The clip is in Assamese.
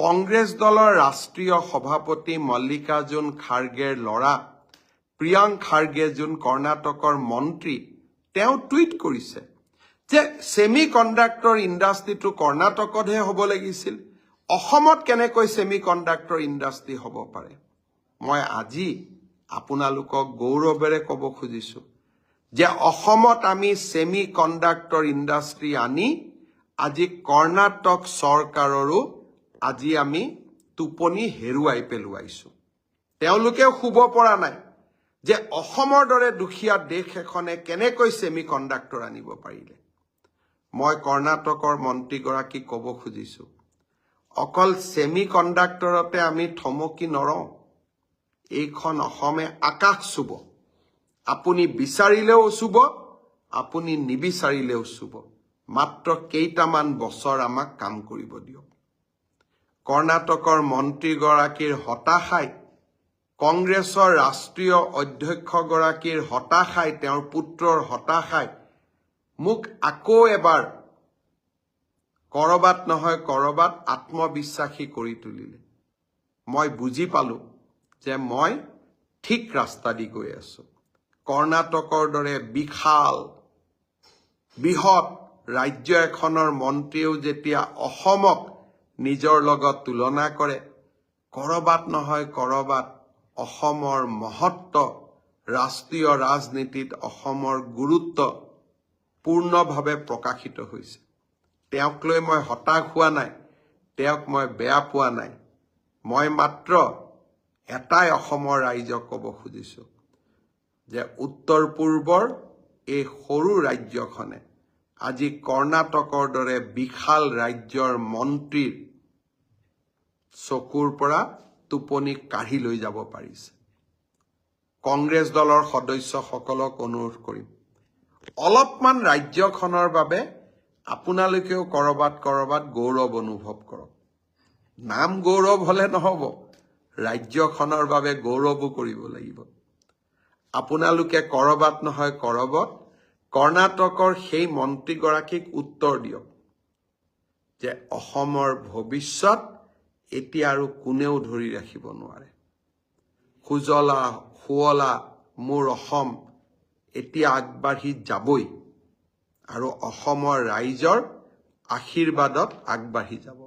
কংগ্ৰেছ দলৰ ৰাষ্ট্ৰীয় সভাপতি মল্লিকাৰ্জুন খাৰ্গেৰ ল'ৰা প্ৰিয়াংক খাৰ্গে যোন কৰ্ণাটকৰ মন্ত্ৰী তেওঁ টুইট কৰিছে যে সেমি কণ্ডাক্টৰ ইণ্ডাষ্ট্ৰিটো কৰ্ণাটকতহে হ'ব লাগিছিল, অসমত কেনেকৈ সেমি কণ্ডাক্টৰ ইণ্ডাষ্ট্ৰি হ'ব পাৰে। মই আজি আপোনালোকক গৌৰৱেৰে ক'ব খুজিছো যে অসমত আমি সেমি কণ্ডাক্টৰ ইণ্ডাষ্ট্ৰি আনি আজি কৰ্ণাটক চৰকাৰৰো আজি আমি টোপনি হেৰুৱাই পেলোৱাইছো। তেওঁলোকেও শুব পৰা নাই যে অসমৰ দৰে দুখীয়া দেশ এখনে কেনেকৈ সেমি কণ্ডাক্টৰ আনিব পাৰিলে। মই কৰ্ণাটকৰ মন্ত্ৰীগৰাকীক ক'ব খুজিছো, অকল সেমি কণ্ডাক্টৰতে আমি থমকি নৰওঁ, এইখন অসমে আকাশ চুব। আপুনি বিচাৰিলেও চুব, আপুনি নিবিচাৰিলেও চুব। মাত্ৰ কেইটামান বছৰ আমাক কাম কৰিব দিয়ক। কৰ্ণাটকৰ মন্ত্ৰীগৰাকীৰ হতাশাই, কংগ্ৰেছৰ ৰাষ্ট্ৰীয় অধ্যক্ষগৰাকীৰ হতাশাই, তেওঁৰ পুত্ৰৰ হতাশাই মোক আকৌ এবাৰ কৰবাত নহয় কৰবাত আত্মবিশ্বাসী কৰি তুলিলে। মই বুজি পালো যে মই ঠিক ৰাস্তা দি গৈ আছো। কৰ্ণাটকৰ দৰে বিশাল বৃহৎ ৰাজ্য এখনৰ মন্ত্ৰীও যেতিয়া অসমক নিজৰ লগত তুলনা কৰে, কৰবাত নহয় কৰবাত অসমৰ মহত্ব, ৰাষ্ট্ৰীয় ৰাজনীতিত অসমৰ গুৰুত্ব পূৰ্ণভাৱে প্ৰকাশিত হৈছে। তেওঁক লৈ মই হতাশ হোৱা নাই, তেওঁক মই বেয়া পোৱা নাই। মই মাত্ৰ এটাই অসমৰ ৰাইজক ক'ব খুজিছো যে উত্তৰ পূৰ্বৰ এই সৰু ৰাজ্যখনে আজি কৰ্ণাটকৰ দৰে বিশাল ৰাজ্যৰ মন্ত্ৰীৰ চকুৰ পৰা টোপনি কাঢ়ি লৈ যাব পাৰিছে। কংগ্ৰেছ দলৰ সদস্যসকলক অনুৰোধ কৰিম, অলপমান ৰাজ্যখনৰ বাবে আপোনালোকেও কৰবাত কৰবাত গৌৰৱ অনুভৱ কৰক। নাম গৌৰৱ হলে নহব, ৰাজ্যখনৰ বাবে গৌৰৱো কৰিব লাগিব। আপোনালোকে কৰবাত নহয় কৰবাত কৰ্ণাটকৰ সেই মন্ত্ৰীগৰাকীক উত্তৰ দিয়ক যে অসমৰ ভৱিষ্যত এতিয়া আৰু কোনেও ধৰি ৰাখিব নোৱাৰে। সুজলা সুৱলা মোৰ অসম এতিয়া আগবাঢ়ি যাবই আৰু অসমৰ ৰাইজৰ আশীৰ্বাদত আগবাঢ়ি যাব।